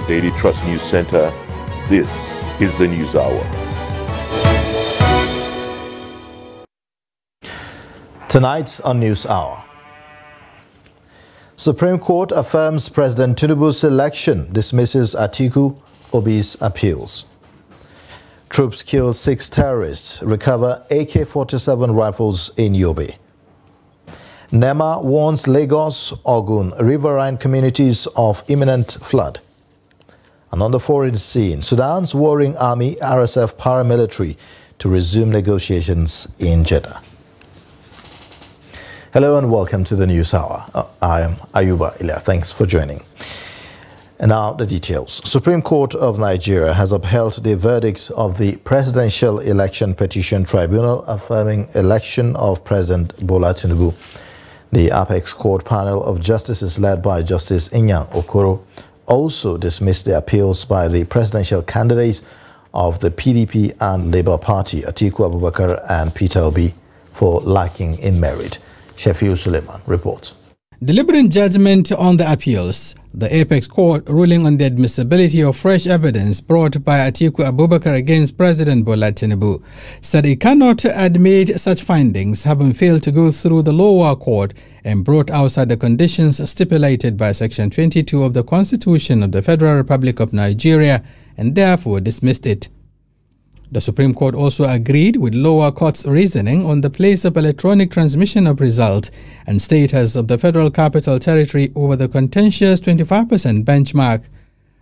Daily Trust News Center. This is the News Hour. Tonight on News Hour, Supreme Court affirms President Tinubu's election, dismisses Atiku Obi's appeals. Troops kill 6 terrorists, recover AK-47 rifles in Yobe. NEMA warns Lagos, Ogun, riverine communities of imminent flood. And on the foreign scene, Sudan's warring army, RSF paramilitary, to resume negotiations in Jeddah. Hello and welcome to the News Hour. I am Ayuba Ilya. Thanks for joining. And now the details. Supreme Court of Nigeria has upheld the verdict of the Presidential Election Petition Tribunal affirming election of President Bola Tinubu. The Apex Court panel of justices led by Justice Inyang Okoro also dismissed the appeals by the presidential candidates of the PDP and Labour Party, Atiku Abubakar and Peter Obi, for lacking in merit. Shafiu Suleiman reports. Deliberating judgment on the appeals, the Apex Court ruling on the admissibility of fresh evidence brought by Atiku Abubakar against President Bola Tinubu said it cannot admit such findings having failed to go through the lower court and brought outside the conditions stipulated by Section 22 of the Constitution of the Federal Republic of Nigeria and therefore dismissed it. The Supreme Court also agreed with lower court's reasoning on the place of electronic transmission of results and status of the Federal Capital Territory over the contentious 25% benchmark,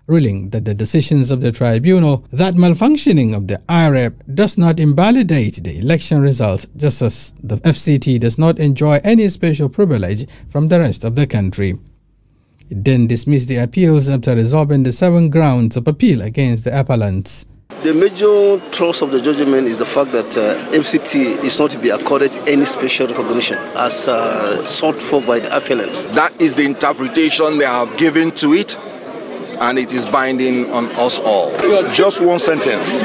ruling that the decisions of the tribunal that malfunctioning of the IREP does not invalidate the election results, just as the FCT does not enjoy any special privilege from the rest of the country. It then dismissed the appeals after resolving the 7 grounds of appeal against the appellants. The major thrust of the judgment is the fact that FCT is not to be accorded any special recognition as sought for by the appellants. That is the interpretation they have given to it, and it is binding on us all. Just one sentence.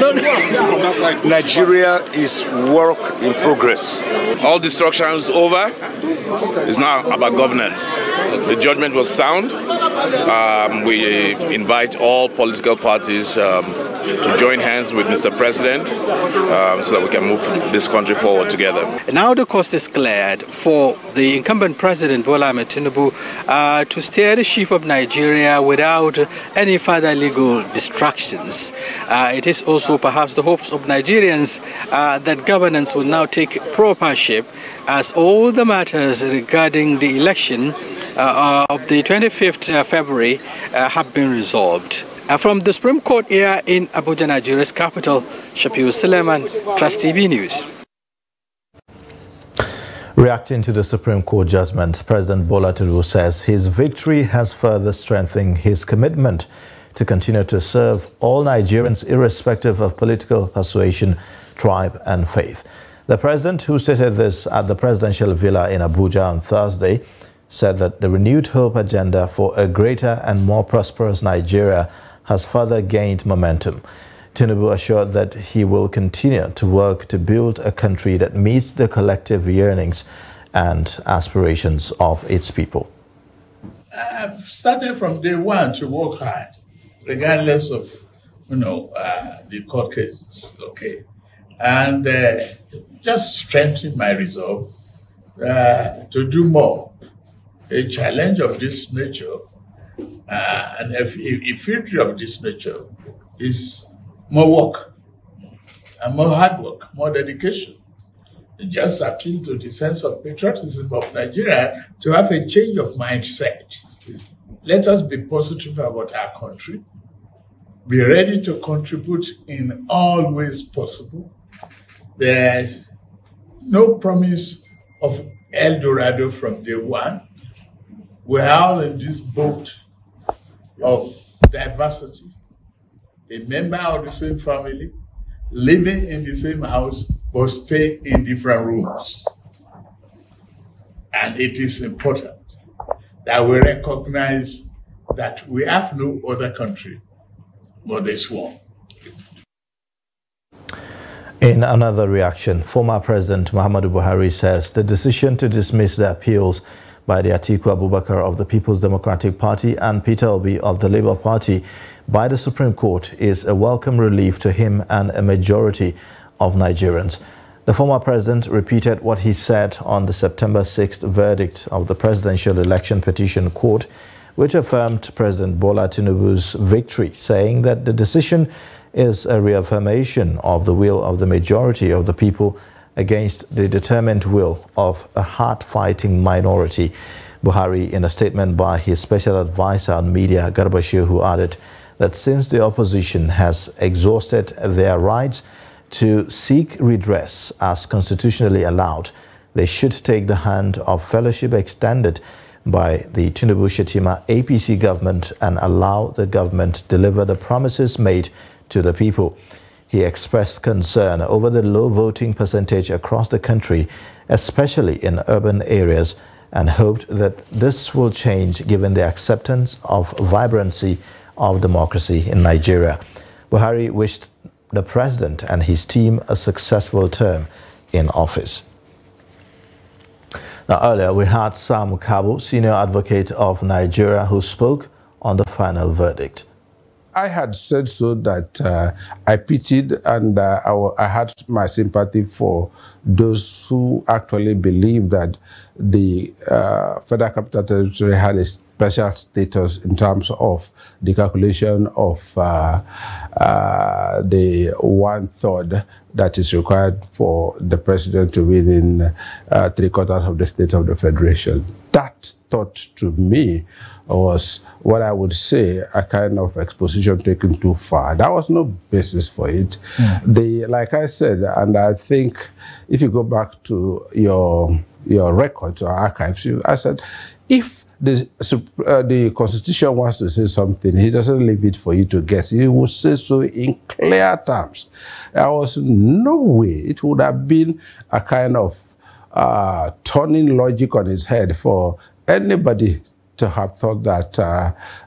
Nigeria is work in progress. All destruction is over. It's now about governance. The judgment was sound. We invite all political parties to join hands with Mr. President so that we can move this country forward together. Now the coast is cleared for the incumbent President Bola Tinubu to steer the ship of Nigeria without any further legal distractions. It is also perhaps the hopes of Nigerians that governance will now take proper shape as all the matters regarding the election of the 25th February have been resolved. From the Supreme Court here in Abuja, Nigeria's capital, Shafiu Suleiman, Trust TV News. Reacting to the Supreme Court judgment, President Bola Tinubu says his victory has further strengthened his commitment to continue to serve all Nigerians irrespective of political persuasion, tribe and faith. The president, who stated this at the presidential villa in Abuja on Thursday, said that the renewed hope agenda for a greater and more prosperous Nigeria has further gained momentum. Tinubu assured that he will continue to work to build a country that meets the collective yearnings and aspirations of its people. I've started from day one to work hard, regardless of, the court cases, okay? And just strengthen my resolve to do more. A challenge of this nature and a future of this nature is more work and more hard work, more dedication. It just appeal to the sense of patriotism of Nigeria to have a change of mindset. Let us be positive about our country, be ready to contribute in all ways possible. There's no promise of El Dorado from day one. We're all in this boat of diversity. A member of the same family, living in the same house, but stay in different rooms. And it is important that we recognize that we have no other country but this one. In another reaction, former President Muhammadu Buhari says the decision to dismiss the appeals by the Atiku Abubakar of the People's Democratic Party and Peter Obi of the Labour Party by the Supreme Court is a welcome relief to him and a majority of Nigerians. The former president repeated what he said on the September 6th verdict of the Presidential Election Petition Court, which affirmed President Bola Tinubu's victory, saying that the decision is a reaffirmation of the will of the majority of the people against the determined will of a hard-fighting minority. Buhari, in a statement by his special advisor on media, Garba Shehu, added that since the opposition has exhausted their rights to seek redress as constitutionally allowed, they should take the hand of fellowship extended by the Tinubu-Shetima APC government and allow the government deliver the promises made to the people. He expressed concern over the low voting percentage across the country, especially in urban areas, and hoped that this will change given the acceptance of vibrancy of democracy in Nigeria. Buhari wished the president and his team a successful term in office. Now, earlier we had Sam Kabo, senior advocate of Nigeria, who spoke on the final verdict. I had said so that I pitied and I had my sympathy for those who actually believe that the Federal Capital Territory had a special status in terms of the calculation of the 1/3 that is required for the president to win in 3/4 of the state of the federation. That thought to me was what I would say a kind of exposition taken too far. There was no basis for it. Like I said, and I think if you go back to your records or archives, I said, if the Constitution wants to say something, he doesn't leave it for you to guess. He will say so in clear terms. There was no way it would have been a kind of turning logic on his head for anybody to have thought that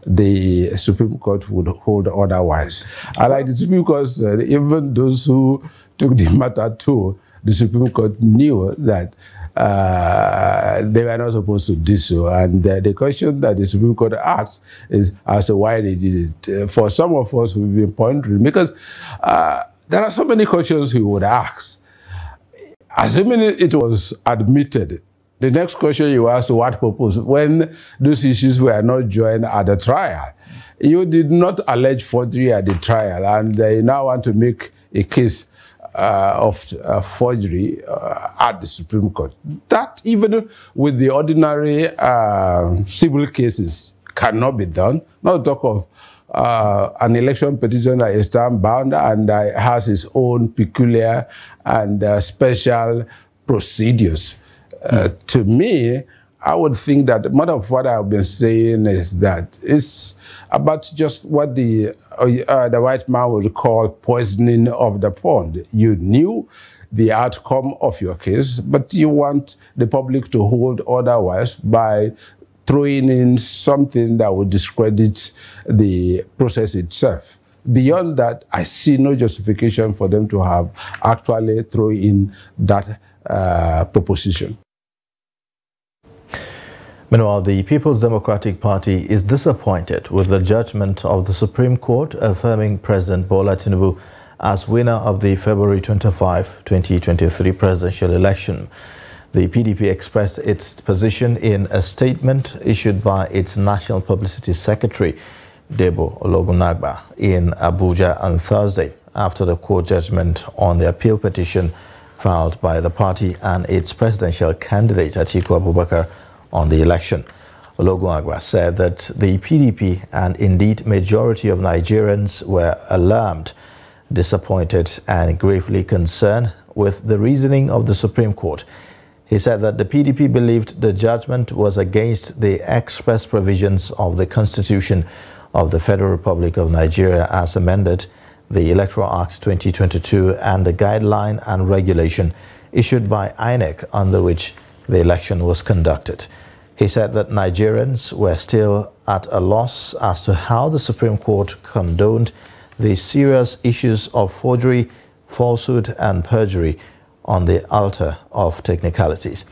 the Supreme Court would hold otherwise. I like the Supreme Court said, even those who took the matter to the Supreme Court knew that they were not supposed to do so. And the question that the Supreme Court asked is as to why they did it. For some of us, we've been pondering, because there are so many questions we would ask. Assuming it was admitted, the next question you asked, what purpose? When those issues were not joined at the trial, you did not allege forgery at the trial, and you now want to make a case of forgery at the Supreme Court. That, even with the ordinary civil cases, cannot be done. Not to talk of an election petition that is time-bound and has its own peculiar and special procedures. To me, I would think that much of what I've been saying is that it's about just what the white man would call poisoning of the pond. You knew the outcome of your case, but you want the public to hold otherwise by throwing in something that would discredit the process itself. Beyond that, I see no justification for them to have actually thrown in that proposition. Meanwhile, the People's Democratic Party is disappointed with the judgment of the Supreme Court affirming President Bola Tinubu as winner of the February 25, 2023 presidential election. The PDP expressed its position in a statement issued by its National Publicity Secretary, Debo Ologunagba, in Abuja on Thursday, after the court judgment on the appeal petition filed by the party and its presidential candidate, Atiku Abubakar, on the election. Ologunagba said that the PDP and indeed majority of Nigerians were alarmed, disappointed and gravely concerned with the reasoning of the Supreme Court. He said that the PDP believed the judgment was against the express provisions of the Constitution of the Federal Republic of Nigeria as amended, the Electoral Act 2022 and the guideline and regulation issued by INEC under which the election was conducted. He said that Nigerians were still at a loss as to how the Supreme Court condoned the serious issues of forgery, falsehood and perjury on the altar of technicalities.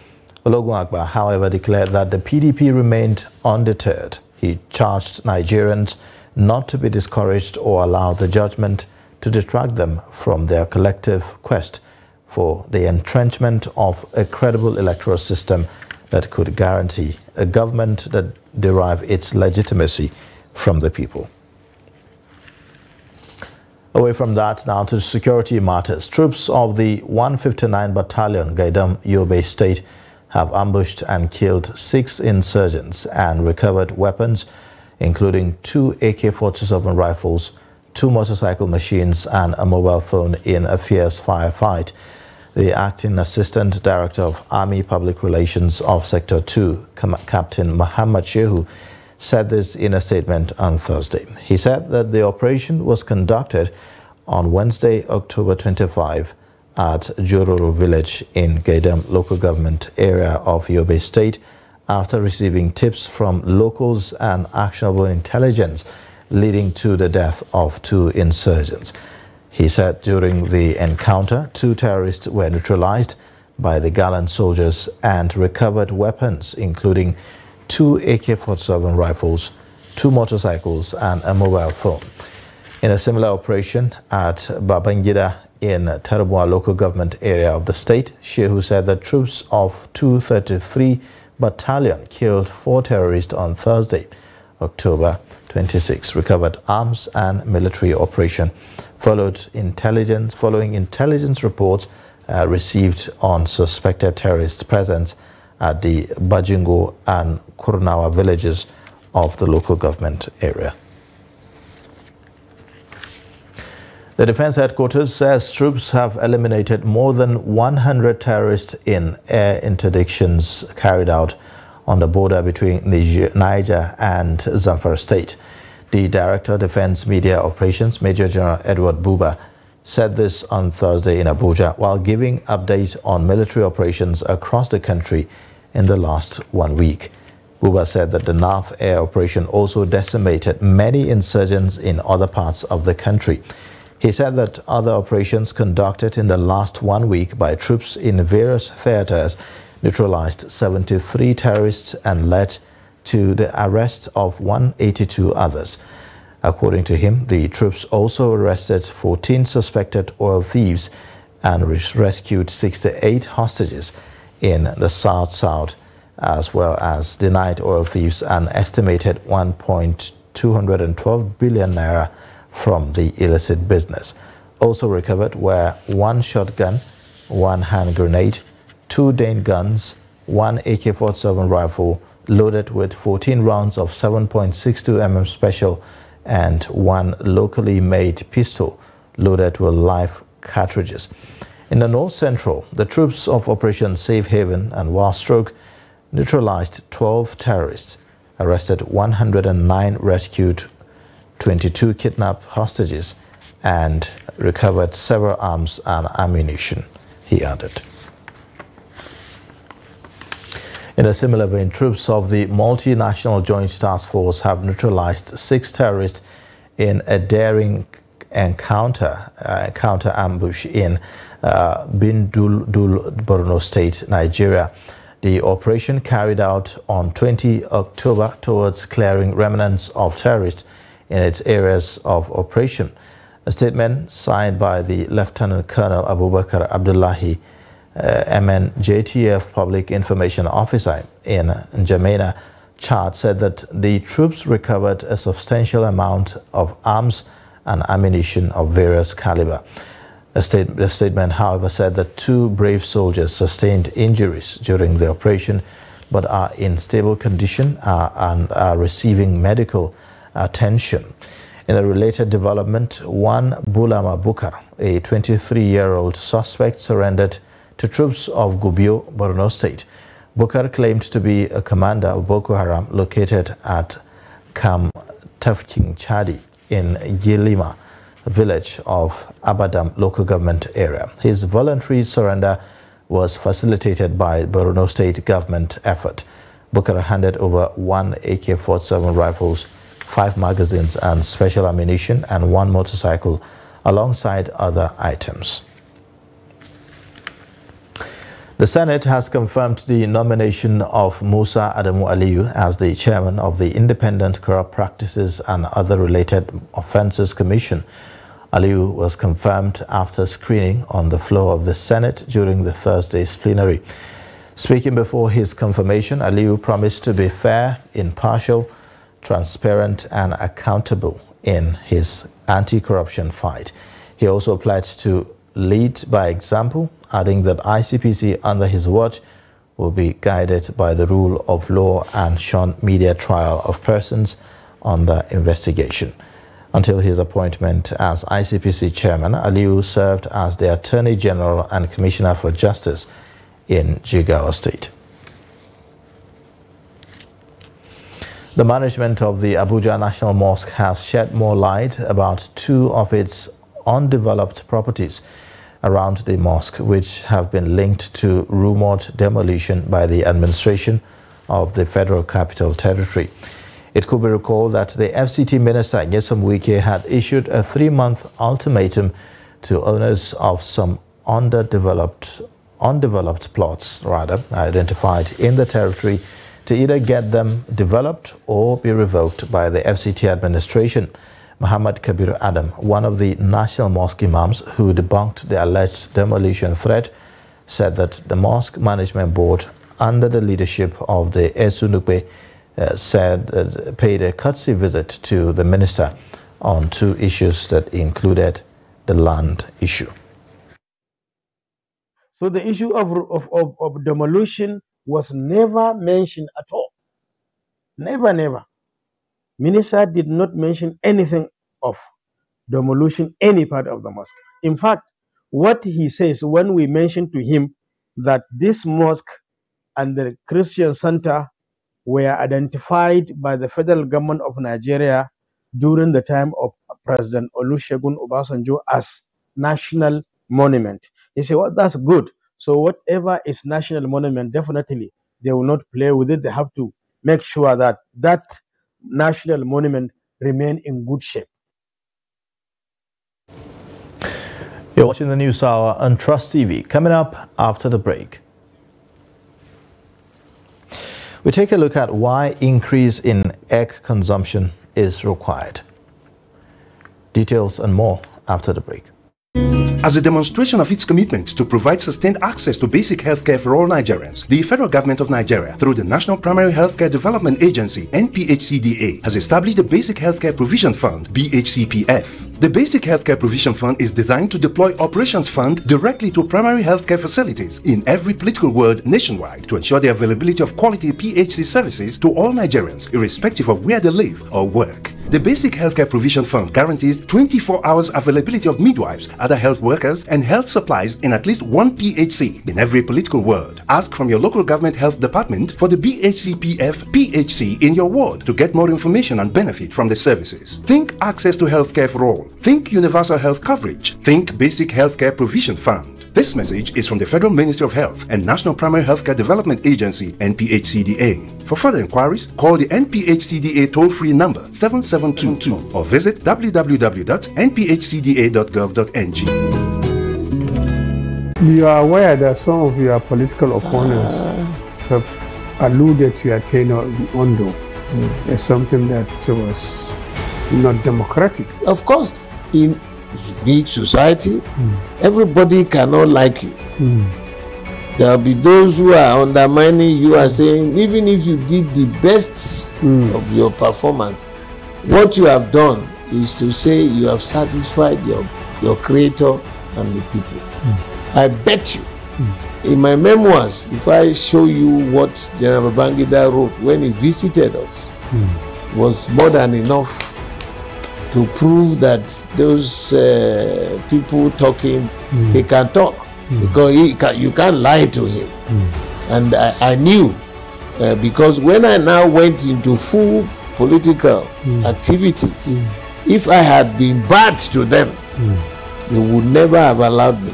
Ologun Agba, however, declared that the PDP remained undeterred. He charged Nigerians not to be discouraged or allow the judgment to detract them from their collective quest for the entrenchment of a credible electoral system that could guarantee a government that derives its legitimacy from the people. Away from that, now to security matters. Troops of the 159 Battalion, Gaidam, Yobe State, have ambushed and killed 6 insurgents and recovered weapons, including 2 AK-47 rifles, 2 motorcycle machines, and a mobile phone in a fierce firefight. The Acting Assistant Director of Army Public Relations of Sector 2, Captain Muhammad Shehu, said this in a statement on Thursday. He said that the operation was conducted on Wednesday, October 25, at Jororo village in Gaidam local government area of Yobe State after receiving tips from locals and actionable intelligence leading to the death of 2 insurgents. He said during the encounter, 2 terrorists were neutralized by the gallant soldiers and recovered weapons, including 2 AK-47 rifles, 2 motorcycles, and a mobile phone. In a similar operation at Babangida in Tarabua local government area of the state, Shehu said that troops of 233 Battalion killed 4 terrorists on Thursday, October 26, recovered arms and military operation following intelligence reports received on suspected terrorist presence at the Bajingo and Kurnawa villages of the local government area. The Defense Headquarters says troops have eliminated more than 100 terrorists in air interdictions carried out on the border between Niger and Zamfara State. The Director of Defense Media Operations, Major General Edward Buba, said this on Thursday in Abuja while giving updates on military operations across the country in the last 1 week. Buba said that the NAF air operation also decimated many insurgents in other parts of the country. He said that other operations conducted in the last 1 week by troops in various theaters neutralized 73 terrorists and led to the arrest of 182 others. According to him, the troops also arrested 14 suspected oil thieves and rescued 68 hostages in the South-South, as well as denied oil thieves an estimated 1.212 billion naira from the illicit business. Also recovered were 1 shotgun, 1 hand grenade, 2 Dane guns, 1 AK-47 rifle loaded with 14 rounds of 7.62 mm special and 1 locally made pistol loaded with live cartridges. In the North Central, the troops of Operation Safe Haven and Warstroke neutralized 12 terrorists, arrested 109, rescued 22 kidnapped hostages, and recovered several arms and ammunition, he added. In a similar vein, troops of the Multinational Joint Task Force have neutralized 6 terrorists in a daring counter ambush in Bindul, Borno State, Nigeria. The operation carried out on 20 October towards clearing remnants of terrorists in its areas of operation. A statement signed by the Lieutenant Colonel Abubakar Abdullahi, MNJTF Public Information Officer in N'Djamena, Chad, said that the troops recovered a substantial amount of arms and ammunition of various caliber. The statement, however, said that 2 brave soldiers sustained injuries during the operation but are in stable condition and are receiving medical attention. In a related development, one Bulama Bukar, a 23-year-old suspect, surrendered to troops of Gubio, Borno State. Bukar claimed to be a commander of Boko Haram located at Kam Tafking Chadi in Gilima village of Abadam local government area. His voluntary surrender was facilitated by Borno State government effort. Bukar handed over 1 AK-47 rifles, 5 magazines and special ammunition, and 1 motorcycle alongside other items. The Senate has confirmed the nomination of Musa Adamu Aliyu as the chairman of the Independent Corrupt Practices and Other Related Offences Commission. Aliyu was confirmed after screening on the floor of the Senate during the Thursday's plenary. Speaking before his confirmation, Aliyu promised to be fair, impartial, transparent and accountable in his anti-corruption fight. He also pledged to lead by example, adding that ICPC under his watch will be guided by the rule of law and shun media trial of persons under investigation. Until his appointment as ICPC chairman, Aliyu served as the Attorney General and Commissioner for Justice in Jigawa State. The management of the Abuja National Mosque has shed more light about two of its undeveloped properties around the mosque, which have been linked to rumored demolition by the administration of the Federal Capital Territory. It could be recalled that the FCT Minister Nyesom Wike had issued a 3-month ultimatum to owners of some undeveloped plots identified in the territory to either get them developed or be revoked by the FCT administration. Muhammad Kabir Adam, one of the National Mosque Imams who debunked the alleged demolition threat, said that the Mosque Management Board, under the leadership of the Asuna, paid a courtesy visit to the minister on two issues that included the land issue. So the issue of demolition was never mentioned at all. Never. Minister did not mention anything of demolition any part of the mosque. In fact, what he says when we mentioned to him that this mosque and the Christian center were identified by the federal government of Nigeria during the time of President Olusegun Obasanjo as national monument. He said, well, that's good. So whatever is national monument, definitely they will not play with it. They have to make sure that that national monument remain in good shape. You're watching the News Hour on Trust TV. Coming up after the break, we take a look at why increase in egg consumption is required. Details and more after the break. As a demonstration of its commitment to provide sustained access to basic healthcare for all Nigerians, the Federal Government of Nigeria, through the National Primary Healthcare Development Agency, NPHCDA, has established the Basic Healthcare Provision Fund, BHCPF. The Basic Healthcare Provision Fund is designed to deploy operations fund directly to primary healthcare facilities in every political ward nationwide to ensure the availability of quality PHC services to all Nigerians, irrespective of where they live or work. The Basic Healthcare Provision Fund guarantees 24 hours availability of midwives, other health workers, and health supplies in at least one PHC in every political ward. Ask from your local government health department for the BHCPF PHC in your ward to get more information and benefit from the services. Think access to healthcare for all. Think universal health coverage. Think Basic Healthcare Provision Fund. This message is from the Federal Ministry of Health and National Primary Healthcare Development Agency, NPHCDA. For further inquiries, call the NPHCDA toll-free number 7722 or visit www.nphcda.gov.ng. You are aware that some of your political opponents have alluded to your tenure in Ondo as something that was not democratic. Of course, in big society, everybody cannot like you. There will be those who are undermining you and saying, even if you did the best of your performance, what you have done is to say you have satisfied your creator and the people. I bet you, in my memoirs, if I show you what General Babangida wrote when he visited us, was more than enough to prove that those people talking, they can talk, because you can't lie to him. And I knew, because when I now went into full political activities, if I had been bad to them, they would never have allowed me.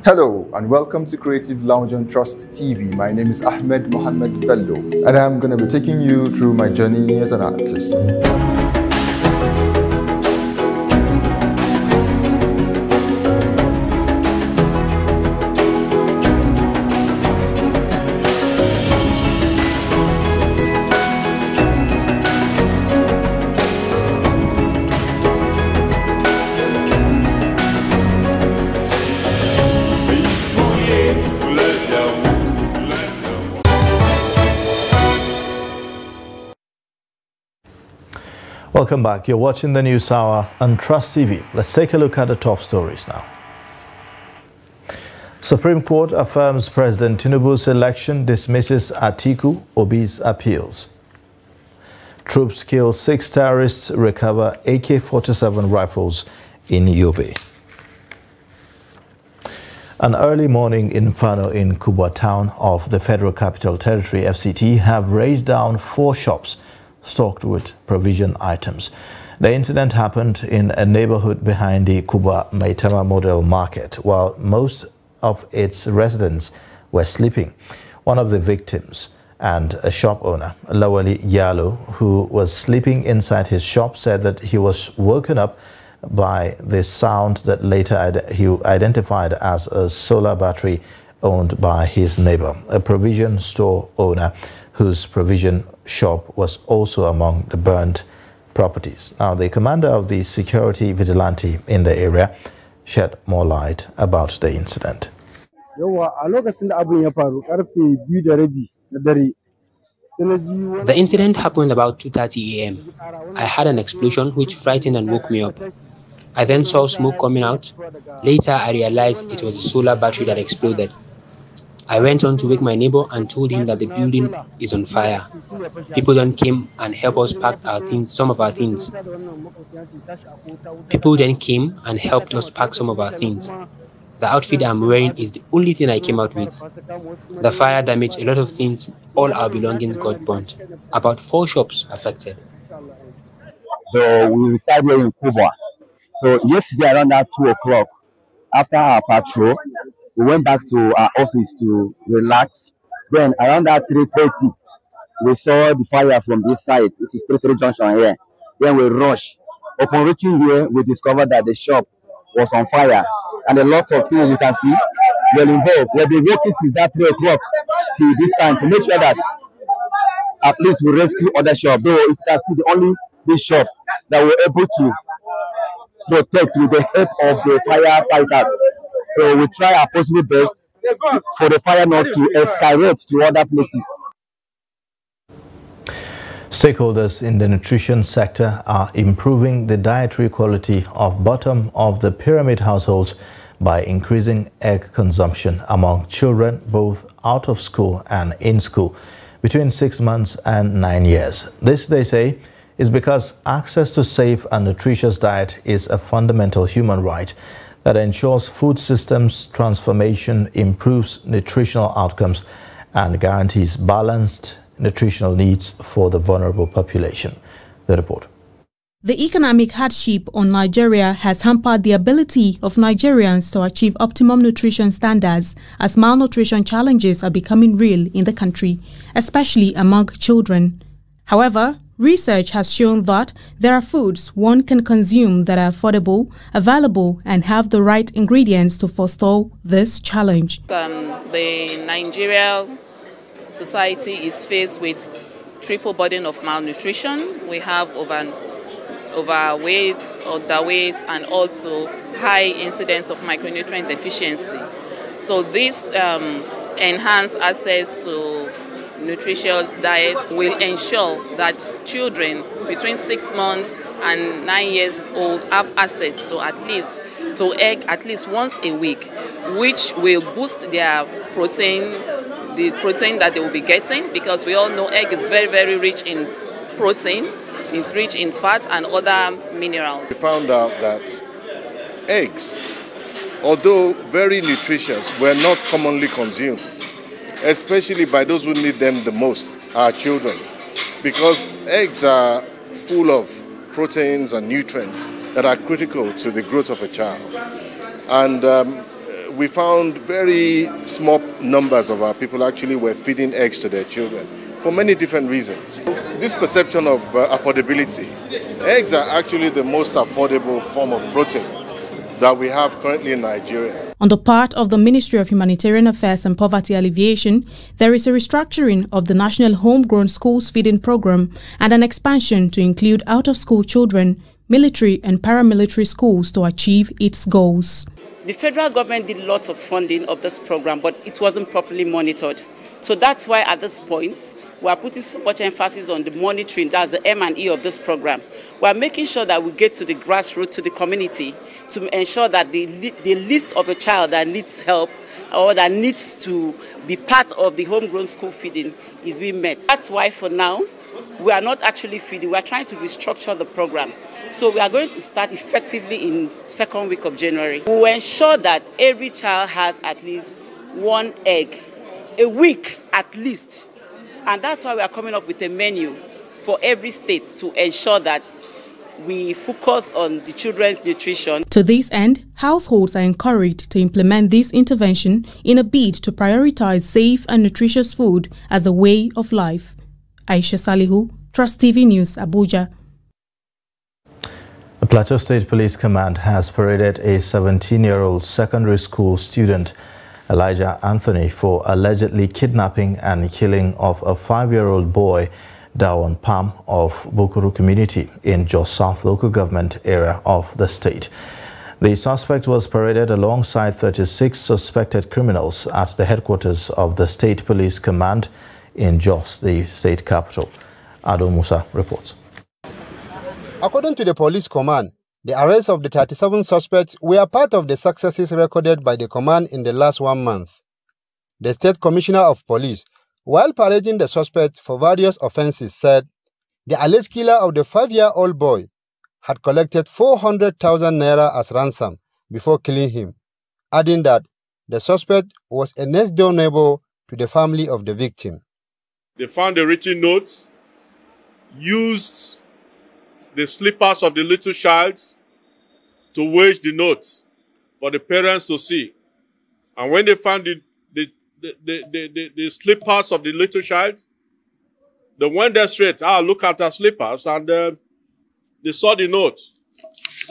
Hello and welcome to Creative Lounge on Trust TV. My name is Ahmed Mohammed Bello and I'm going to be taking you through my journey as an artist. Welcome back. You're watching the News Hour on Trust TV. Let's take a look at the top stories now. Supreme Court affirms President Tinubu's election, dismisses Atiku Obi's appeals. Troops kill 6 terrorists, recover AK-47 rifles in Yobe. An early morning inferno in Kubwa town of the Federal Capital Territory, FCT, have razed down 4 shops stocked with provision items. The incident happened in a neighborhood behind the Kubwa Maitama Model Market, while most of its residents were sleeping. One of the victims and a shop owner, Lawali Yalo, who was sleeping inside his shop, said that he was woken up by the sound that later he identified as a solar battery owned by his neighbor, a provision store owner whose provision shop was also among the burnt properties. Now, the commander of the security vigilante in the area shed more light about the incident. The incident happened about 2:30 a.m. I had an explosion which frightened and woke me up. I then saw smoke coming out. Later, I realized it was a solar battery that exploded. I went on to wake my neighbor and told him that the building is on fire. People then came and helped us pack our things, some of our things. The outfit I'm wearing is the only thing I came out with. The fire damaged a lot of things. All our belongings got burnt. About 4 shops affected. So we reside here in Kubwa. So yesterday around that 2 o'clock, after our patrol, we went back to our office to relax. Then around that 3:30, we saw the fire from this side, which is 33 junction here. Then we rushed. Upon reaching here, we discovered that the shop was on fire. And a lot of things you can see were involved. We have been working since that 3 o'clock till this time to make sure that at least we rescue other shops. Though if you can see, the only this shop that we're able to protect with the help of the firefighters. So we try our possible best for the fire not to escalate to other places. Stakeholders in the nutrition sector are improving the dietary quality of bottom-of-the-pyramid households by increasing egg consumption among children both out of school and in school between 6 months and 9 years. This, they say, is because access to safe and nutritious diet is a fundamental human right that ensures food systems transformation, improves nutritional outcomes, and guarantees balanced nutritional needs for the vulnerable population. The report. The economic hardship on Nigeria has hampered the ability of Nigerians to achieve optimum nutrition standards as malnutrition challenges are becoming real in the country, especially among children. However, research has shown that there are foods one can consume that are affordable, available, and have the right ingredients to forestall this challenge. The Nigerian society is faced with triple burden of malnutrition. We have overweight, underweight, and also high incidence of micronutrient deficiency. So this enhanced access to nutritious diets will ensure that children between 6 months and 9 years old have access to egg at least once a week, which will boost their protein, the protein that they will be getting, because we all know egg is very, very rich in protein. It's rich in fat and other minerals. We found out that eggs, although very nutritious, were not commonly consumed, especially by those who need them the most, our children, because eggs are full of proteins and nutrients that are critical to the growth of a child. And we found very small numbers of our people actually were feeding eggs to their children for many different reasons. This perception of affordability, eggs are actually the most affordable form of protein that we have currently in Nigeria. On the part of the Ministry of Humanitarian Affairs and Poverty Alleviation, there is a restructuring of the National Homegrown Schools Feeding Program and an expansion to include out-of-school children, military and paramilitary schools to achieve its goals. The federal government did lots of funding of this program, but it wasn't properly monitored. So that's why at this point, we are putting so much emphasis on the monitoring, that's the M&E of this program. We are making sure that we get to the grassroots, to the community, to ensure that the list of a child that needs help or that needs to be part of the homegrown school feeding is being met. That's why for now, we are not actually feeding, we are trying to restructure the program. So we are going to start effectively in second week of January. We will ensure that every child has at least one egg a week at least. And that's why we are coming up with a menu for every state to ensure that we focus on the children's nutrition. To this end, households are encouraged to implement this intervention in a bid to prioritize safe and nutritious food as a way of life. Aisha Salihu, Trust TV News, Abuja. The Plateau State Police Command has paraded a 17-year-old secondary school student, Elijah Anthony, for allegedly kidnapping and killing of a 5-year-old boy, Dawon Pam of Bukuru community in Jos South local government area of the state. The suspect was paraded alongside 36 suspected criminals at the headquarters of the State Police Command in Jos, the state capital. Ado Musa reports. According to the police command, the arrests of the 37 suspects were part of the successes recorded by the command in the last 1 month. The State Commissioner of Police, while parading the suspect for various offenses, said the alleged killer of the 5-year-old boy had collected 400,000 naira as ransom before killing him, adding that the suspect was a next-door neighbor to the family of the victim. They found a written note, used the slippers of the little child to wage the note for the parents to see. And when they found the slippers of the little child, they went there straight, look at the slippers, and they saw the note.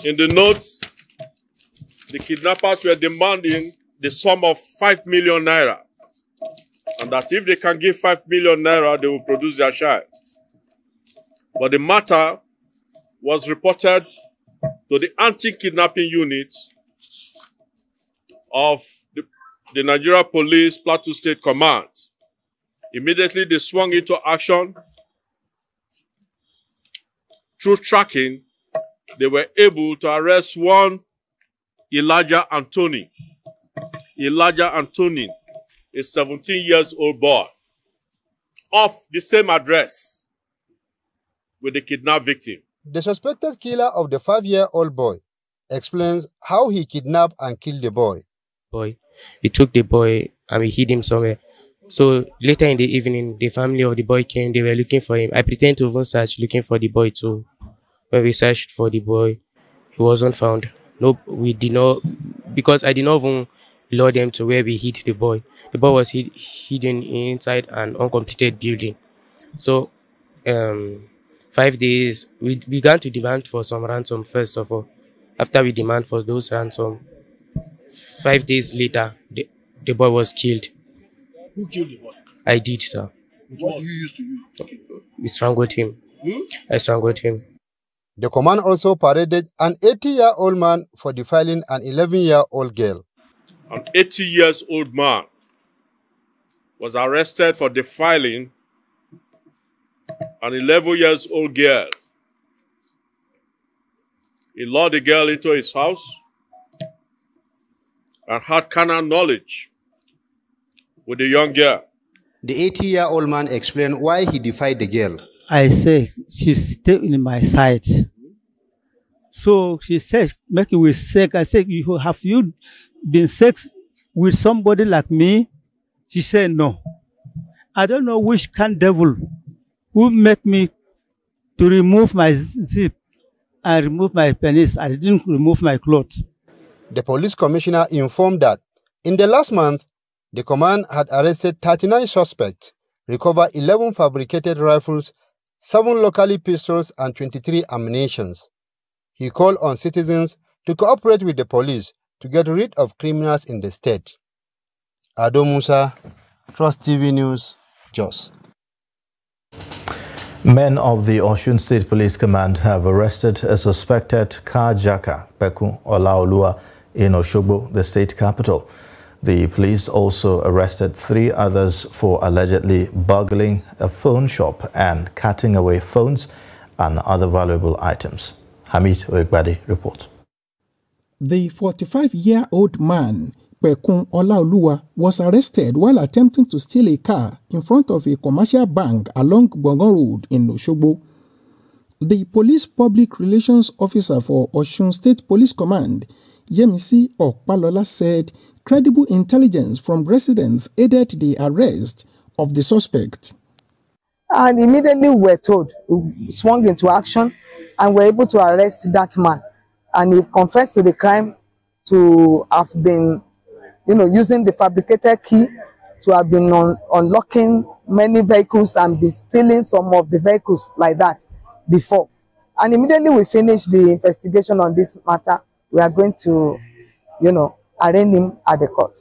In the note, the kidnappers were demanding the sum of 5 million naira. And that if they can give 5 million naira, they will produce their child. But the matter was reported to the anti-kidnapping unit of the Nigeria Police Plateau State Command. Immediately they swung into action. Through tracking, they were able to arrest one Elijah Anthony. Elijah Anthony, a 17-year-old boy, of the same address with the kidnapped victim. The suspected killer of the 5-year-old boy explains how he kidnapped and killed the boy. We took the boy and we hid him somewhere. So later in the evening, the family of the boy came, they were looking for him. I pretended to even search looking for the boy too. When we searched for the boy, he wasn't found. No, we did not, because I did not even lure them to where we hid the boy. The boy was hidden inside an uncompleted building. So 5 days, we began to demand for some ransom first of all. After we demand for those ransom, 5 days later, the boy was killed. Who killed the boy? I did, sir. What you used to use? We strangled him. I strangled him. The command also paraded an 80-year-old man for defiling an 11-year-old girl. An 80-year-old man was arrested for defiling an 11-year-old girl. He lured the girl into his house and had carnal knowledge with the young girl. The 80-year-old man explained why he defied the girl. I say, she's still in my sight. So she said, making with sex. I said, have you been sex with somebody like me? She said, no. I don't know which kind devil who make me to remove my zip and remove my penis. I didn't remove my clothes. The police commissioner informed that in the last month, the command had arrested 39 suspects, recovered 11 fabricated rifles, 7 locally pistols, and 23 ammunitions. He called on citizens to cooperate with the police to get rid of criminals in the state. Ado Musa, Trust TV News, Jos. Men of the Osun State Police Command have arrested a suspected carjacker, Peku Olaoluwa, in Osogbo, the state capital. The police also arrested 3 others for allegedly burgling a phone shop and carting away phones and other valuable items. Hamid Oegbadi reports. The 45-year-old man, Pekun Olaoluwa, was arrested while attempting to steal a car in front of a commercial bank along Bongon Road in Osogbo. The police public relations officer for Osun State Police Command, Yemisi Okpalola, said credible intelligence from residents aided the arrest of the suspect. And immediately we were told, we swung into action and were able to arrest that man. And he confessed to the crime to have been, using the fabricated key to have been unlocking many vehicles and be stealing some of the vehicles like that before. And immediately we finished the investigation on this matter, we are going to, arraign him at the court.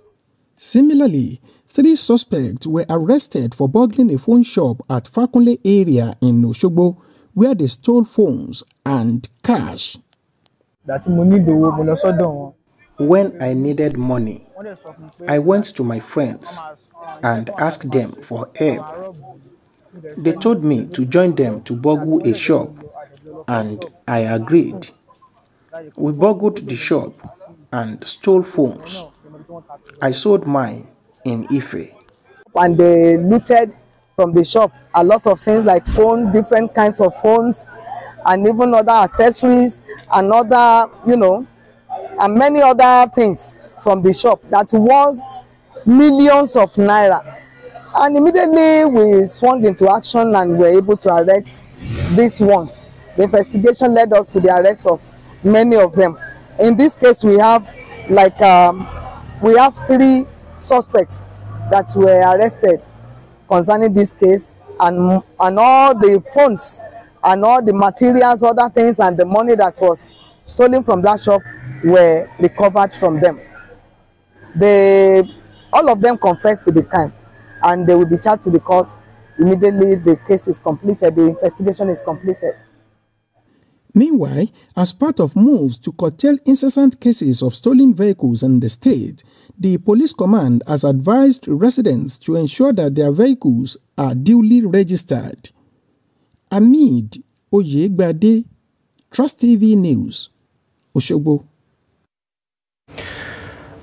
Similarly, 3 suspects were arrested for burgling a phone shop at Fakunle area in Osogbo, where they stole phones and cash. When I needed money, I went to my friends and asked them for help. They told me to join them to burgle a shop, and I agreed. We burgled the shop and stole phones. I sold mine in Ife. And they looted from the shop a lot of things like phones, different kinds of phones, and even other accessories and other, and many other things from the shop that was millions of naira. And immediately we swung into action and were able to arrest these ones. The investigation led us to the arrest of many of them. In this case, we have 3 suspects that were arrested concerning this case, and all the phones and all the materials, other things, and the money that was stolen from that shop were recovered from them. All of them confessed to the crime, and they will be charged to the court immediately the case is completed, the investigation is completed. Meanwhile, as part of moves to curtail incessant cases of stolen vehicles in the state, the police command has advised residents to ensure that their vehicles are duly registered. Hamid Oyegbade, Trust TV News, Osogbo.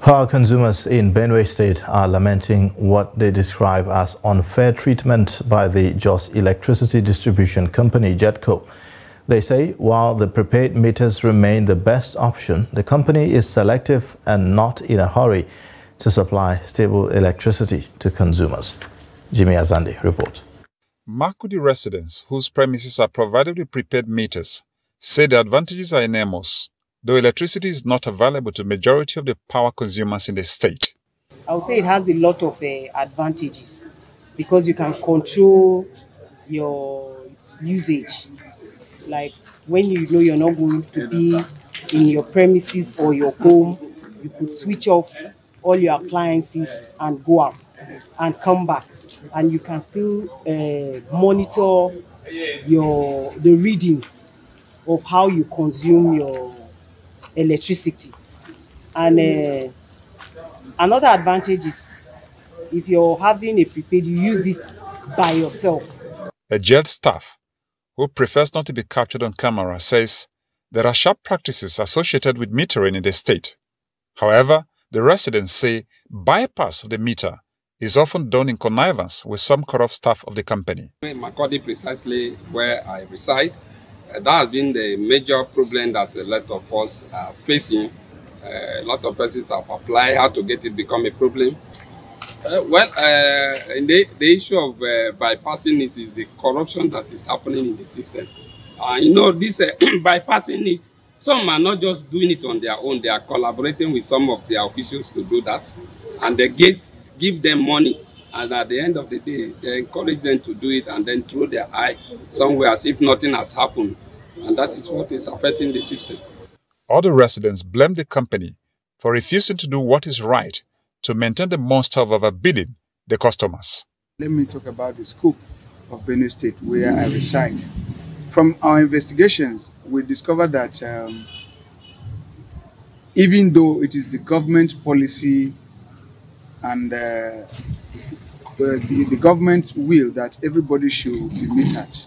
Power consumers in Benue State are lamenting what they describe as unfair treatment by the Jos Electricity Distribution Company, JETCO. They say while the prepaid meters remain the best option, the company is selective and not in a hurry to supply stable electricity to consumers. Jimmy Azandi reports. Makudi residents whose premises are provided with prepaid meters say the advantages are enormous, though electricity is not available to the majority of the power consumers in the state. I would say it has a lot of advantages because you can control your usage. Like when you know you're not going to be in your premises or your home, you could switch off all your appliances and go out and come back, and you can still monitor the readings of how you consume your electricity. And another advantage is if you're having a prepaid, you use it by yourself. A JET staff who prefers not to be captured on camera says there are sharp practices associated with metering in the state. However, the residents say bypass of the meter is often done in connivance with some corrupt staff of the company. In Makodi, precisely where I reside, that has been the major problem that a lot of us are facing. A lot of persons have applied how to get it become a problem. In the issue of bypassing this is the corruption that is happening in the system. This bypassing it, some are not just doing it on their own, they are collaborating with some of their officials to do that, and they give them money, and at the end of the day, they encourage them to do it and then throw their eye somewhere as if nothing has happened, and that is what is affecting the system. Other residents blame the company for refusing to do what is right to maintain the monster of overbidding the customers. Let me talk about the scope of Benue State where I reside. From our investigations, we discovered that even though it is the government policy and the government will that everybody should be metered,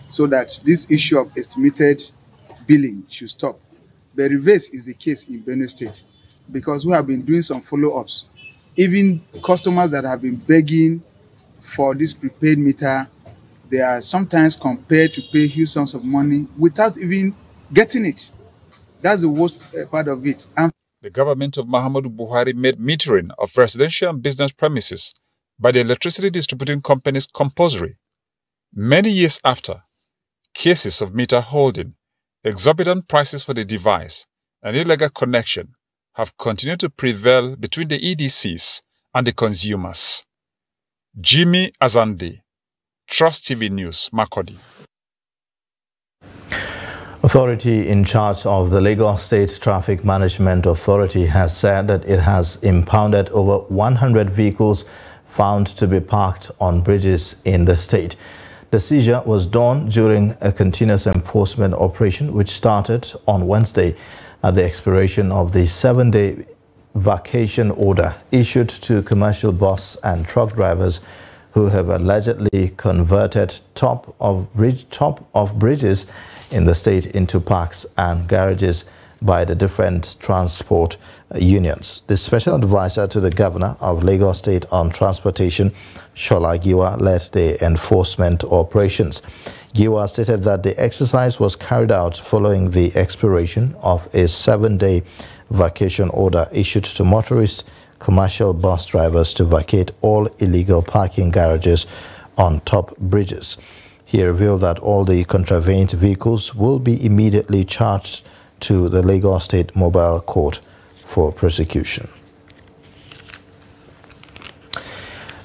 so that this issue of estimated billing should stop. The reverse is the case in Benue State, because we have been doing some follow-ups. Even customers that have been begging for this prepaid meter, they are sometimes compelled to pay huge sums of money without even getting it. That's the worst part of it. The government of Muhammadu Buhari made metering of residential and business premises by the electricity distributing companies compulsory. Many years after, cases of meter holding, exorbitant prices for the device, and illegal connection have continued to prevail between the EDCs and the consumers. Jimmy Azandi, Trust TV News, Makurdi. Authority in charge of the Lagos State Traffic Management Authority has said that it has impounded over 100 vehicles found to be parked on bridges in the state. The seizure was done during a continuous enforcement operation which started on Wednesday at the expiration of the 7-day vacation order issued to commercial bus and truck drivers who have allegedly converted top of bridges in the state into parks and garages by the different transport unions. The special advisor to the governor of Lagos State on transportation, Shola Giwa, led the enforcement operations. Giwa stated that the exercise was carried out following the expiration of a 7-day vacation order issued to motorists, commercial bus drivers to vacate all illegal parking garages on top bridges. He revealed that all the contravened vehicles will be immediately charged to the Lagos State Mobile Court for prosecution.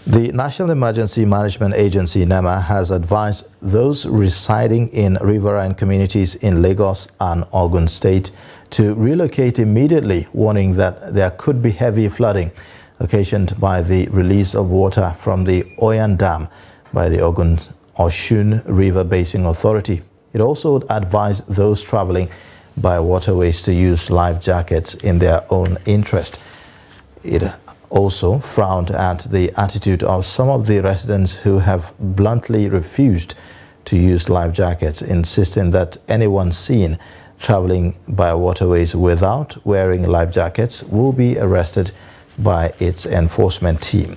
The National Emergency Management Agency, NEMA, has advised those residing in riverine communities in Lagos and Ogun State to relocate immediately, warning that there could be heavy flooding occasioned by the release of water from the Oyan Dam by the Osun River Basin Authority. It also advised those traveling by waterways to use life jackets in their own interest. It also frowned at the attitude of some of the residents who have bluntly refused to use life jackets, insisting that anyone seen traveling by waterways without wearing life jackets will be arrested by its enforcement team.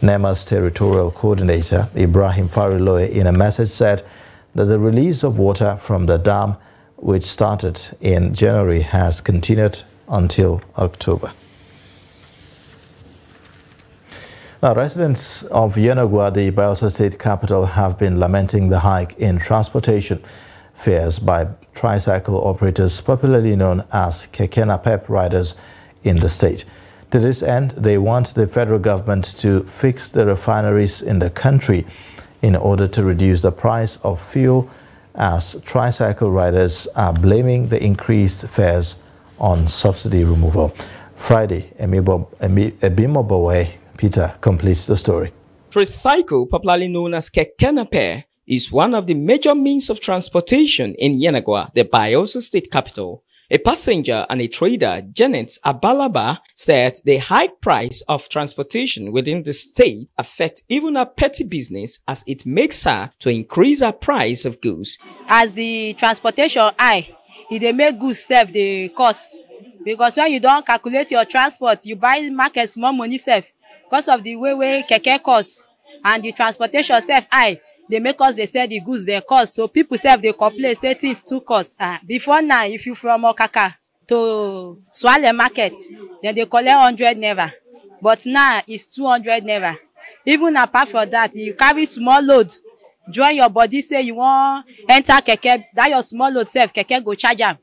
NEMA's territorial coordinator, Ibrahim Fariloye, in a message said that the release of water from the dam, which started in January, has continued until October. Now, residents of Enugu, the Bayelsa State capital, have been lamenting the hike in transportation fares by tricycle operators, popularly known as Keke Napep riders in the state. To this end, they want the federal government to fix the refineries in the country in order to reduce the price of fuel, as tricycle riders are blaming the increased fares on subsidy removal. Friday, Ebimobowe Peter completes the story. Tricycle, popularly known as Keke Napep, is one of the major means of transportation in Yenagoa, the Bayelsa State capital. A passenger and a trader, Janet Abalaba, said the high price of transportation within the state affects even her petty business, as it makes her to increase her price of goods. As the transportation high, it make goods save the cost. Because when you don't calculate your transport, you buy market small money save. Because of the way keke costs and the transportation save high, they make us, they say the goods they cost. So people say they complain, say things too cost. Before now, if you from Okaka to Swale market, then they collect 100 naira. But now it's 200 naira. Even apart from that, you carry small load, join your body, say you want enter keke, that your small load self, keke go charge them.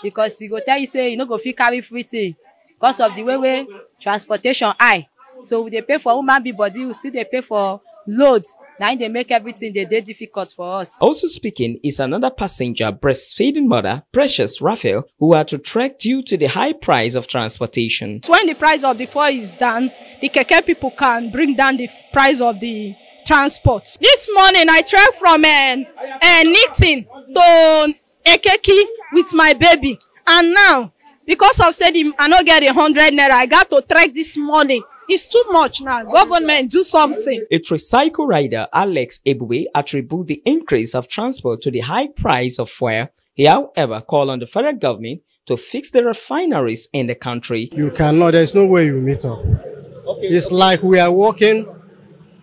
Because he go tell you, say you no go fit carry free thing. Because of the way transportation high. So they pay for human being body, we still they pay for load. Now they make everything they difficult for us. Also speaking is another passenger, breastfeeding mother, Precious Raphael, who had to trek due to the high price of transportation. So when the price of the fuel is down, the keke people can bring down the price of the transport. This morning I trekked from Nixon to Ekeki with my baby. And now, because of saying I not get 100 naira, I got to trek this morning It's too much now. Government, do something. A tricycle rider, Alex Ebube, attributes the increase of transport to the high price of fuel. He, however, called on the federal government to fix the refineries in the country. You cannot. There's no way you meet up. Okay. It's like we are working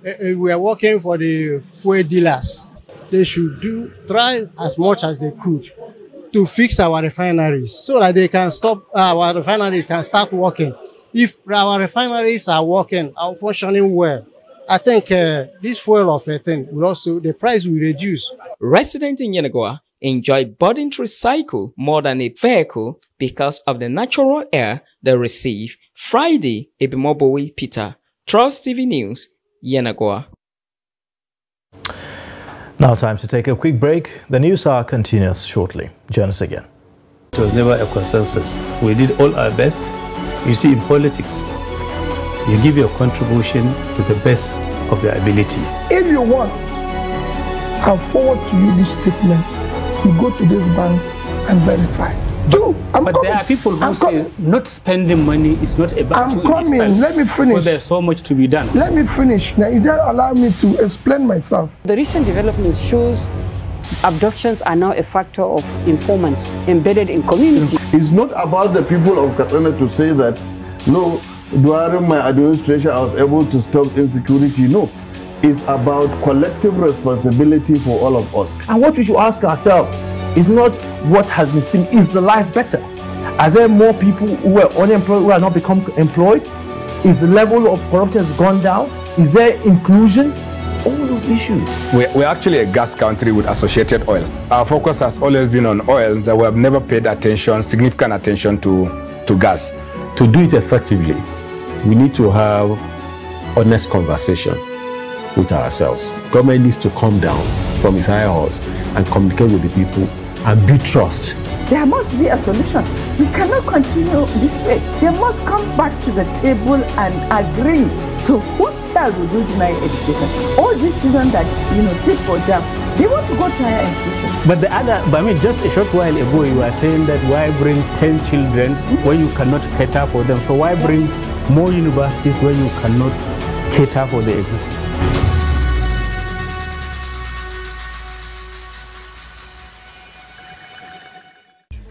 for the fuel dealers. They should try as much as they could to fix our refineries so that they can our refineries can start working. If our refineries are working, are functioning well, I think this fuel of ethane will also, the price will reduce. Residents in Yenagoa enjoy boarding tricycle more than a vehicle because of the natural air they receive. Friday, Ebimobowe Peter, Trust TV News, Yenagoa. Now time to take a quick break. The news hour continues shortly. Join us again. It was never a consensus. We did all our best. You see, in politics, you give your contribution to the best of your ability. If you want, I'll forward to you this statement. You go to this bank and verify. But there are people who say not spending money is not a virtue in itself. Let me finish. Because there's so much to be done. Let me finish. Now, you don't allow me to explain myself. The recent development shows abductions are now a factor of informants embedded in community. It's not about the people of Katsina to say that, no, during my administration I was able to stop insecurity. No, it's about collective responsibility for all of us. And what we should ask ourselves is not what has been seen, is the life better? Are there more people who are unemployed who are not become employed? Is the level of corruption has gone down? Is there inclusion? All those issues. We're actually a gas country with associated oil. Our focus has always been on oil, that we have never paid significant attention to gas. To do it effectively, we need to have honest conversation with ourselves. Government needs to come down from its high horse and communicate with the people and build trust. There must be a solution. We cannot continue this way. They must come back to the table and agree. So whose child will do deny education? All these children that sit for jam, they want to go to higher institutions. But just a short while ago you were saying that why bring 10 children when you cannot cater for them? So why bring more universities when you cannot cater for the existing?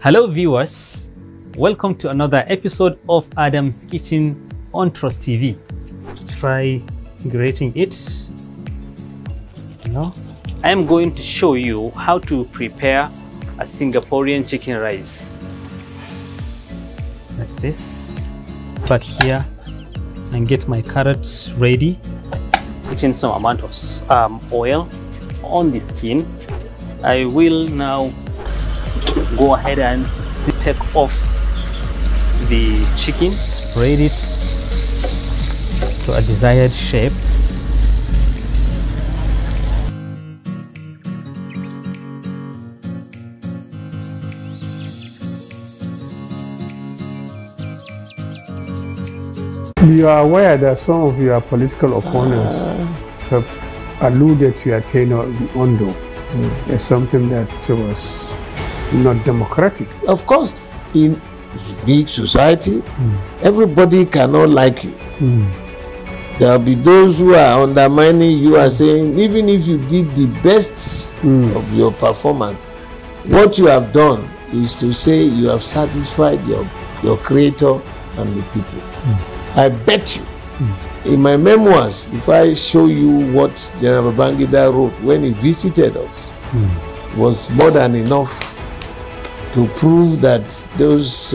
Hello viewers, welcome to another episode of Adam's Kitchen on Trust TV. Try grating it. I am going to show you how to prepare a Singaporean chicken rice. Like this. Back here and get my carrots ready. Put in some amount of oil on the skin. I will now go ahead and take off the chicken, spread it to a desired shape. You are aware that some of your political opponents have alluded to your tenure in Ondo as something that was not democratic. Of course, in big society, everybody cannot like you. There will be those who are undermining you, are saying, even if you did the best of your performance, what you have done is to say you have satisfied your creator and the people. I bet you, in my memoirs, if I show you what General Babangida wrote when he visited us, was more than enough to prove that those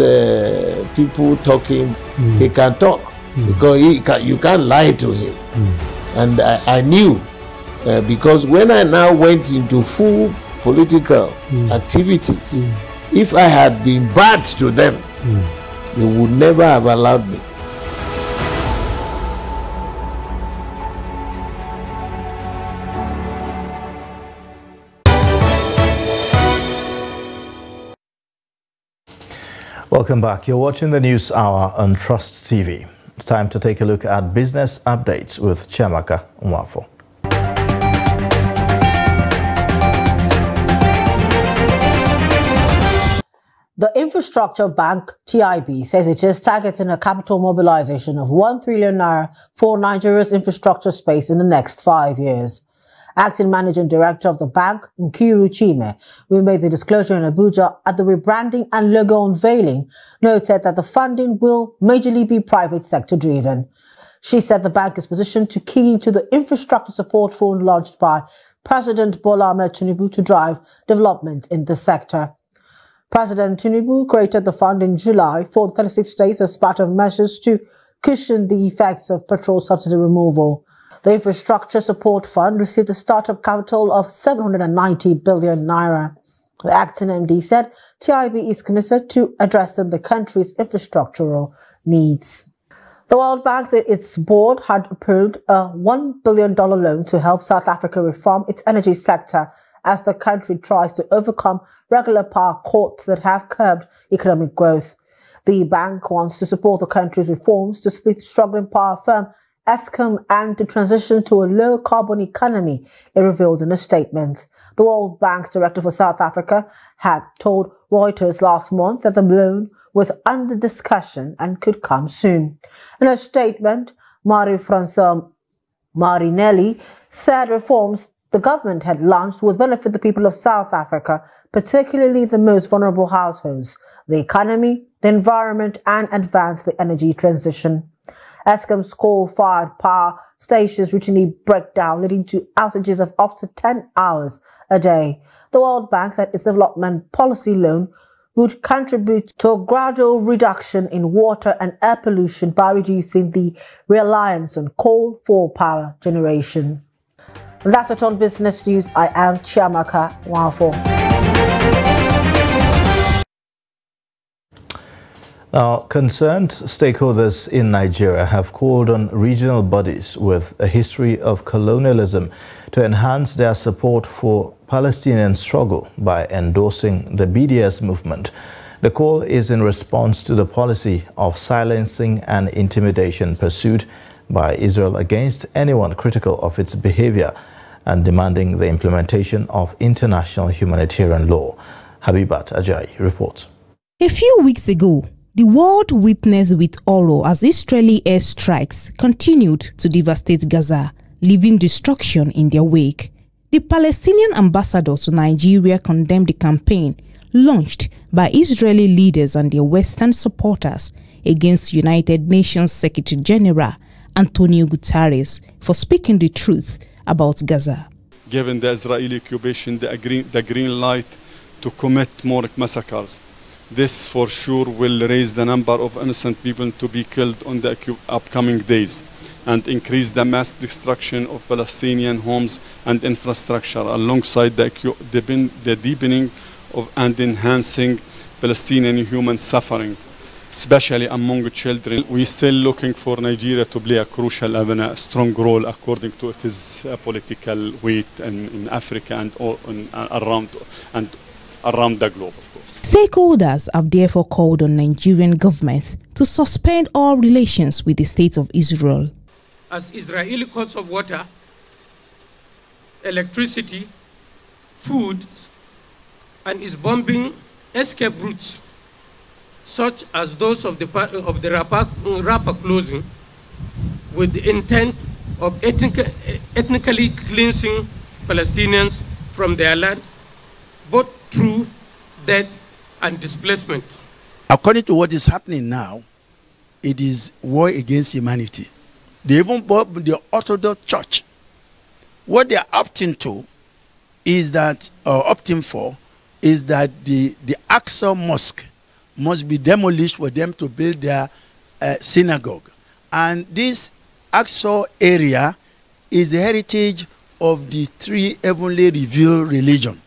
people talking, they can talk, because you can't lie to him. And I knew, because when I now went into full political activities, if I had been bad to them, they would never have allowed me. Welcome back. You're watching the News Hour on Trust TV. It's time to take a look at business updates with Chiamaka Nwafo. The Infrastructure Bank, TIB, says it is targeting a capital mobilization of 1 trillion naira for Nigeria's infrastructure space in the next 5 years. Acting Managing Director of the bank, Nkiru Chime, who made the disclosure in Abuja at the rebranding and logo unveiling, noted that the funding will majorly be private sector driven. She said the bank is positioned to key into the infrastructure support fund launched by President Bola Tinubu to drive development in the sector. President Tinubu created the fund in July for 36 states as part of measures to cushion the effects of petrol subsidy removal. The Infrastructure Support Fund received a startup capital of 790 billion naira. The acting MD said TIB is committed to addressing the country's infrastructural needs. The World Bank said its board had approved a $1 billion loan to help South Africa reform its energy sector as the country tries to overcome regular power cuts that have curbed economic growth. The bank wants to support the country's reforms to split the struggling power firm Eskom and to transition to a low-carbon economy, it revealed in a statement. The World Bank's director for South Africa had told Reuters last month that the loan was under discussion and could come soon. In a statement, Marie-France Marinelli said reforms the government had launched would benefit the people of South Africa, particularly the most vulnerable households, the economy, the environment, and advance the energy transition. Eskom's coal-fired power stations routinely break down, leading to outages of up to 10 hours a day. The World Bank said its development policy loan would contribute to a gradual reduction in water and air pollution by reducing the reliance on coal for power generation. That's it on Business News. I am Chiamaka Nwafo. Now, concerned stakeholders in Nigeria have called on regional bodies with a history of colonialism to enhance their support for Palestinian struggle by endorsing the BDS movement. The call is in response to the policy of silencing and intimidation pursued by Israel against anyone critical of its behavior and demanding the implementation of international humanitarian law. Habibat Ajayi reports. A few weeks ago, the world witnessed with horror as Israeli airstrikes continued to devastate Gaza, leaving destruction in their wake. The Palestinian ambassador to Nigeria condemned the campaign launched by Israeli leaders and their Western supporters against United Nations Secretary General Antonio Guterres for speaking the truth about Gaza. Given the Israeli occupation the green light to commit more massacres, this for sure will raise the number of innocent people to be killed on the upcoming days and increase the mass destruction of Palestinian homes and infrastructure alongside the deepening of and enhancing Palestinian human suffering, especially among children. We're still looking for Nigeria to play a crucial and a strong role according to its political weight in Africa and around the globe, of course. Stakeholders have therefore called on Nigerian government to suspend all relations with the State of Israel. As Israeli cuts of water, electricity, food, and is bombing escape routes, such as those of the Rafah closing, with the intent of ethnically cleansing Palestinians from their land, both through death and displacement. According to what is happening now, it is war against humanity. They even bought the Orthodox Church. What they are opting for is that the Aqsa Mosque must be demolished for them to build their synagogue. And this Aqsa area is the heritage of the three heavenly revealed religion.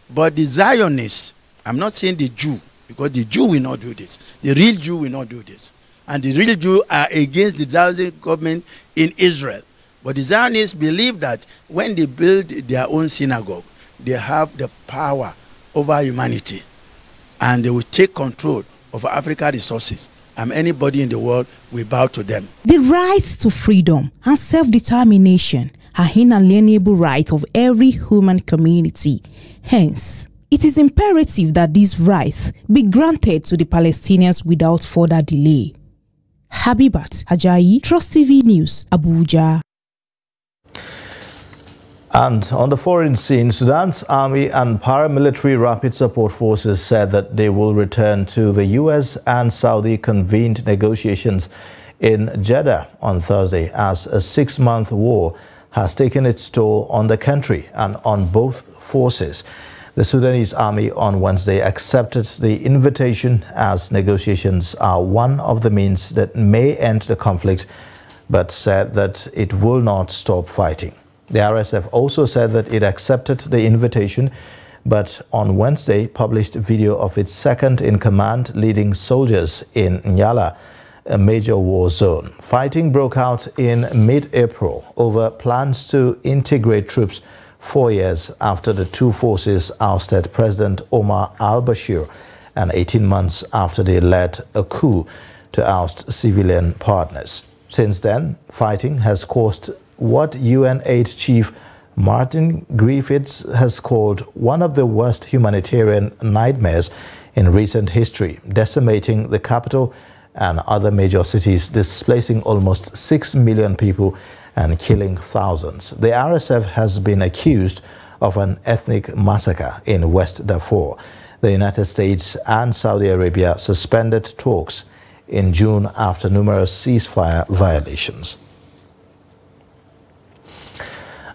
But the Zionists, I'm not saying the Jew, because the Jew will not do this. The real Jew will not do this. And the real Jew are against the Zionist government in Israel. But the Zionists believe that when they build their own synagogue, they have the power over humanity. And they will take control of African resources. And anybody in the world will bow to them. The rights to freedom and self-determination are inalienable rights of every human community. Hence, it is imperative that these rights be granted to the Palestinians without further delay. Habibat Ajayi, Trust TV News, Abuja. And on the foreign scene, Sudan's army and paramilitary rapid support forces said that they will return to the U.S. and Saudi-convened negotiations in Jeddah on Thursday as a 6-month war has taken its toll on the country and on both forces. The Sudanese army on Wednesday accepted the invitation as negotiations are one of the means that may end the conflict, but said that it will not stop fighting. The RSF also said that it accepted the invitation, but on Wednesday published video of its second-in-command leading soldiers in Nyala, a major war zone. Fighting broke out in mid-April over plans to integrate troops 4 years after the two forces ousted President Omar al-Bashir and 18 months after they led a coup to oust civilian partners. Since then, fighting has caused what UN Aid Chief Martin Griffiths has called one of the worst humanitarian nightmares in recent history, decimating the capital and other major cities, displacing almost 6 million people and killing thousands. The RSF has been accused of an ethnic massacre in West Darfur. The United States and Saudi Arabia suspended talks in June after numerous ceasefire violations.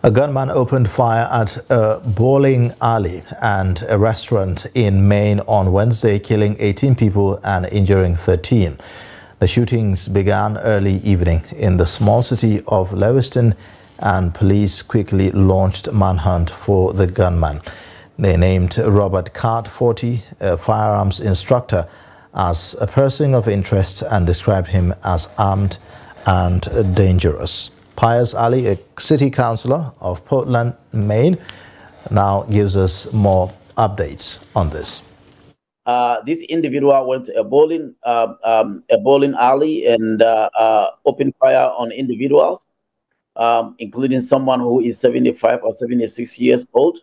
A gunman opened fire at a bowling alley and a restaurant in Maine on Wednesday, killing 18 people and injuring 13. The shootings began early evening in the small city of Lewiston, and police quickly launched manhunt for the gunman. They named Robert Cart, 40, a firearms instructor, as a person of interest and described him as armed and dangerous. Pius Ali, a city councillor of Portland, Maine, now gives us more updates on this. This individual went to a bowling alley and opened fire on individuals, including someone who is 75 or 76 years old.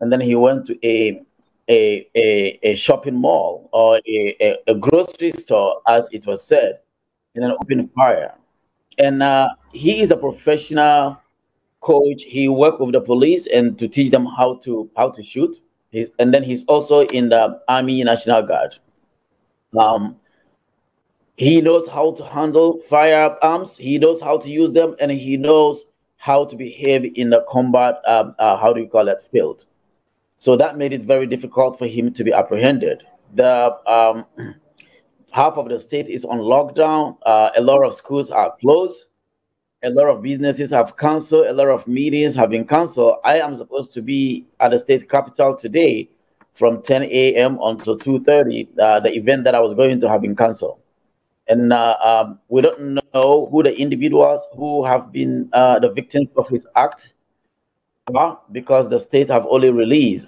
And then he went to a shopping mall or a grocery store, as it was said, and then opened fire. And he is a professional coach. He worked with the police and to teach them how to shoot. And then he's also in the Army National Guard. He knows how to handle firearms. He knows how to use them, and he knows how to behave in the combat, field. So that made it very difficult for him to be apprehended. The half of the state is on lockdown. A lot of schools are closed. A lot of businesses have canceled. A lot of meetings have been canceled. I am supposed to be at the state capital today from 10 a.m. until 2:30. The event that I was going to have been canceled. And we don't know who the individuals who have been the victims of his act are, because the state have only released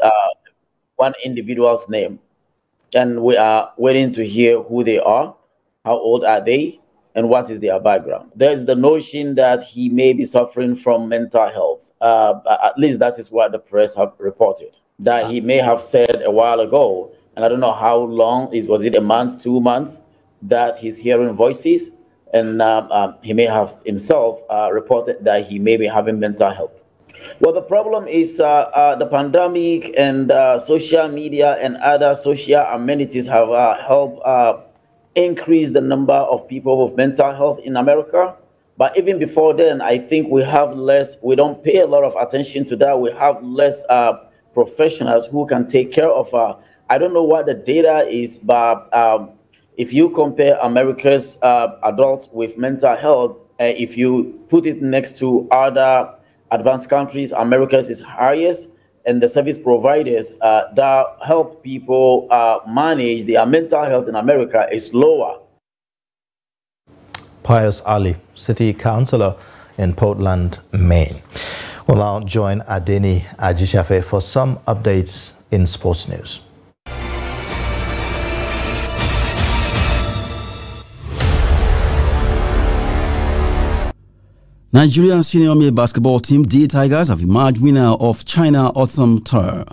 one individual's name. And we are waiting to hear who they are, how old are they, and what is their background. There's the notion that he may be suffering from mental health. At least that is what the press have reported. That he may have said a while ago, and I don't know how long, was it a month, 2 months, that he's hearing voices, and he may have himself reported that he may be having mental health. Well, the problem is the pandemic and social media and other social amenities have helped increase the number of people with mental health in America. But even before then, I think we have less, we don't pay a lot of attention to that. We have less professionals who can take care of, I don't know what the data is, but if you compare America's adults with mental health, if you put it next to other advanced countries, America's is highest, and the service providers that help people manage their mental health in America is lower. Pius Ali, City Councillor in Portland, Maine. We'll now join Adeni Ajishafe for some updates in sports news. Nigerian senior male basketball team D Tigers have emerged winner of China Autumn Tour.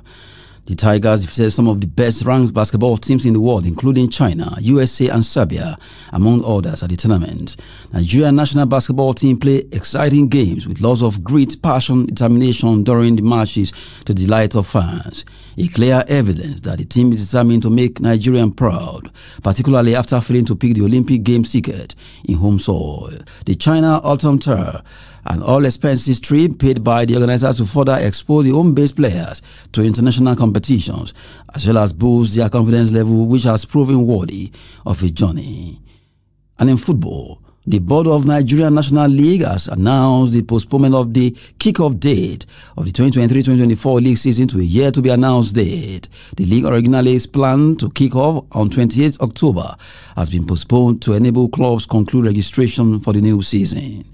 The Tigers defeated some of the best-ranked basketball teams in the world, including China, USA and Serbia, among others at the tournament. Nigeria national basketball team played exciting games with lots of grit, passion, determination during the matches to the delight of fans. A clear evidence that the team is determined to make Nigerian proud, particularly after failing to pick the Olympic Games ticket in home soil. The China Autumn Tour, an all-expenses trip paid by the organizers to further expose the home-based players to international competitions, as well as boost their confidence level, which has proven worthy of a journey. And in football, the board of Nigeria National League has announced the postponement of the kickoff date of the 2023-2024 league season to a yet-to-be-announced date. The league originally planned to kick off on 28 October has been postponed to enable clubs conclude registration for the new season.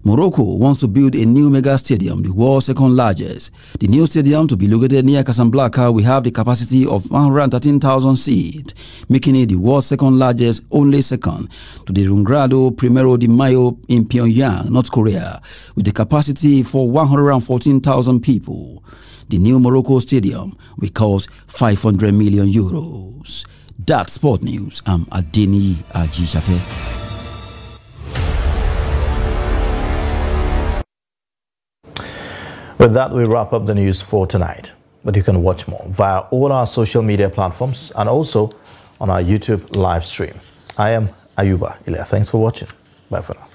Morocco wants to build a new mega stadium, the world's second largest. The new stadium, to be located near Casablanca, will have the capacity of 113,000 seats, making it the world's second largest, only second to the Rungrado Primero de Mayo in Pyongyang, North Korea, with the capacity for 114,000 people. The new Morocco stadium will cost 500 million euros. That's Sport News. I'm Adeni Ajishafe. With that, we wrap up the news for tonight. But you can watch more via all our social media platforms and also on our YouTube live stream. I am Ayuba Ilya. Thanks for watching. Bye for now.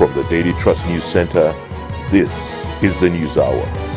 From the Daily Trust News Center, this is the News Hour.